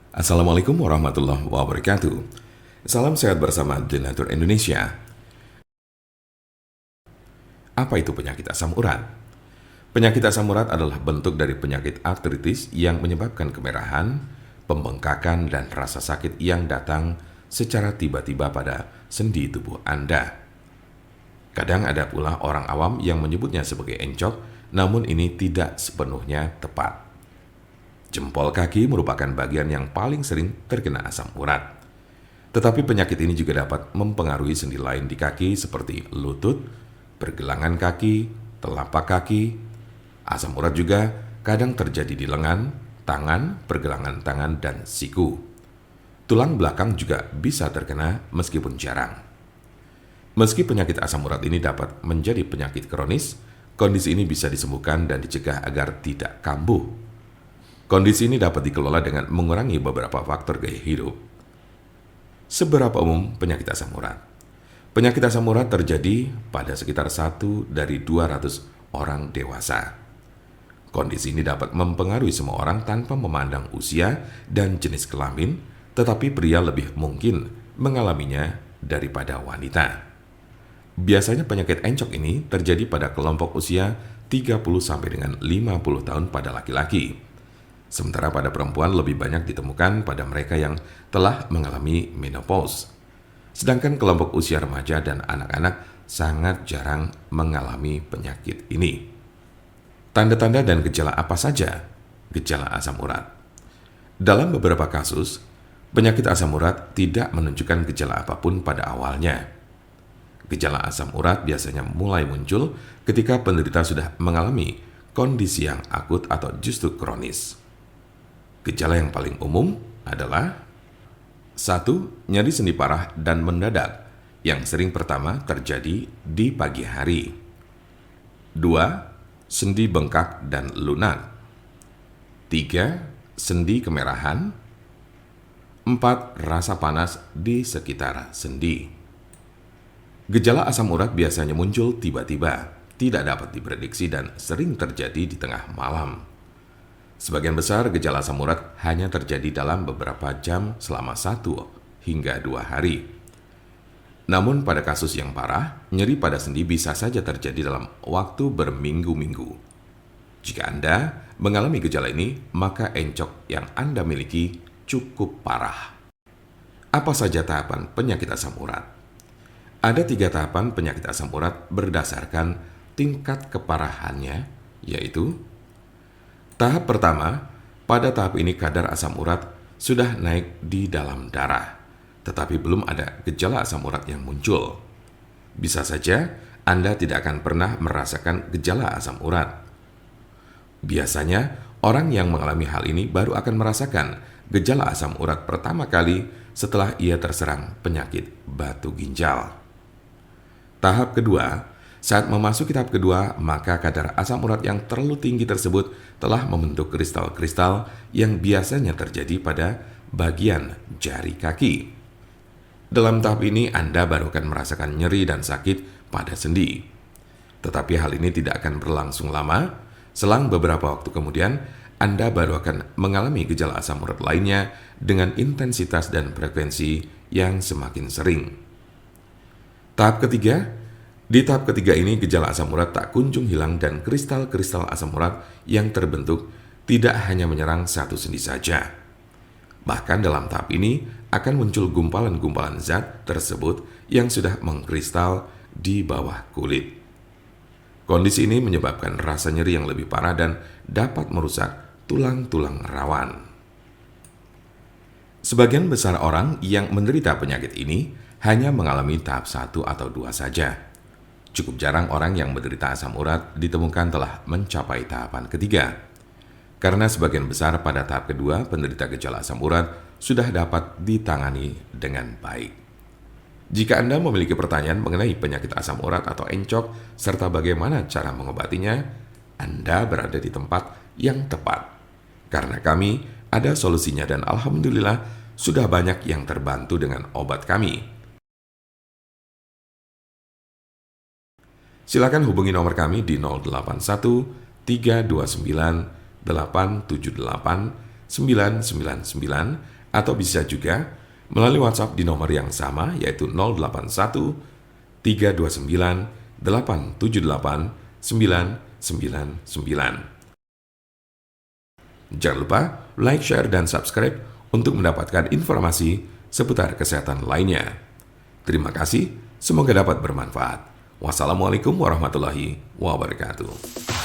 Assalamualaikum warahmatullahi wabarakatuh. Salam sehat bersama Denatur Indonesia. Apa itu penyakit asam urat? Penyakit asam urat adalah bentuk dari penyakit artritis yang menyebabkan kemerahan, pembengkakan, dan rasa sakit yang datang secara tiba-tiba pada sendi tubuh Anda. Kadang ada pula orang awam yang menyebutnya sebagai encok, namun ini tidak sepenuhnya tepat. Jempol kaki merupakan bagian yang paling sering terkena asam urat. Tetapi penyakit ini juga dapat mempengaruhi sendi lain di kaki seperti lutut, pergelangan kaki, telapak kaki. Asam urat juga kadang terjadi di lengan, tangan, pergelangan tangan, dan siku. Tulang belakang juga bisa terkena meskipun jarang. Meski penyakit asam urat ini dapat menjadi penyakit kronis, kondisi ini bisa disembuhkan dan dicegah agar tidak kambuh. Kondisi ini dapat dikelola dengan mengurangi beberapa faktor gaya hidup. Seberapa umum penyakit asam urat? Penyakit asam urat terjadi pada sekitar 1 dari 200 orang dewasa. Kondisi ini dapat mempengaruhi semua orang tanpa memandang usia dan jenis kelamin, tetapi pria lebih mungkin mengalaminya daripada wanita. Biasanya penyakit encok ini terjadi pada kelompok usia 30 sampai dengan 50 tahun pada laki-laki. Sementara pada perempuan lebih banyak ditemukan pada mereka yang telah mengalami menopause. Sedangkan kelompok usia remaja dan anak-anak sangat jarang mengalami penyakit ini. Tanda-tanda dan gejala apa saja gejala asam urat? Dalam beberapa kasus, penyakit asam urat tidak menunjukkan gejala apapun pada awalnya. Gejala asam urat biasanya mulai muncul ketika penderita sudah mengalami kondisi yang akut atau justru kronis. Gejala yang paling umum adalah 1. Nyeri sendi parah dan mendadak yang sering pertama terjadi di pagi hari. 2. Sendi bengkak dan lunak. 3. Sendi kemerahan. 4. Rasa panas di sekitar sendi. Gejala asam urat biasanya muncul tiba-tiba, tidak dapat diprediksi dan sering terjadi di tengah malam. Sebagian besar gejala asam urat hanya terjadi dalam beberapa jam selama 1 hingga 2 hari. Namun pada kasus yang parah, nyeri pada sendi bisa saja terjadi dalam waktu berminggu-minggu. Jika Anda mengalami gejala ini, maka encok yang Anda miliki cukup parah. Apa saja tahapan penyakit asam urat? Ada 3 tahapan penyakit asam urat berdasarkan tingkat keparahannya, yaitu tahap pertama, pada tahap ini kadar asam urat sudah naik di dalam darah, tetapi belum ada gejala asam urat yang muncul. Bisa saja Anda tidak akan pernah merasakan gejala asam urat. Biasanya, orang yang mengalami hal ini baru akan merasakan gejala asam urat pertama kali setelah ia terserang penyakit batu ginjal. Tahap kedua, saat memasuki tahap kedua, maka kadar asam urat yang terlalu tinggi tersebut telah membentuk kristal-kristal yang biasanya terjadi pada bagian jari kaki. Dalam tahap ini, Anda baru akan merasakan nyeri dan sakit pada sendi. Tetapi hal ini tidak akan berlangsung lama. Selang beberapa waktu kemudian, Anda baru akan mengalami gejala asam urat lainnya dengan intensitas dan frekuensi yang semakin sering. Tahap ketiga, di tahap ketiga ini gejala asam urat tak kunjung hilang dan kristal-kristal asam urat yang terbentuk tidak hanya menyerang satu sendi saja. Bahkan dalam tahap ini akan muncul gumpalan-gumpalan zat tersebut yang sudah mengkristal di bawah kulit. Kondisi ini menyebabkan rasa nyeri yang lebih parah dan dapat merusak tulang-tulang rawan. Sebagian besar orang yang menderita penyakit ini hanya mengalami tahap 1 atau 2 saja. Cukup jarang orang yang menderita asam urat ditemukan telah mencapai tahapan ketiga. Karena sebagian besar pada tahap kedua penderita gejala asam urat sudah dapat ditangani dengan baik. Jika Anda memiliki pertanyaan mengenai penyakit asam urat atau encok serta bagaimana cara mengobatinya, Anda berada di tempat yang tepat. Karena kami ada solusinya dan alhamdulillah sudah banyak yang terbantu dengan obat kami. Silakan hubungi nomor kami di 081 329 878 999 Atau bisa juga melalui WhatsApp di nomor yang sama, yaitu 081 329 878 999. Jangan lupa like, share, dan subscribe untuk mendapatkan informasi seputar kesehatan lainnya. Terima kasih, semoga dapat bermanfaat. Wassalamualaikum warahmatullahi wabarakatuh.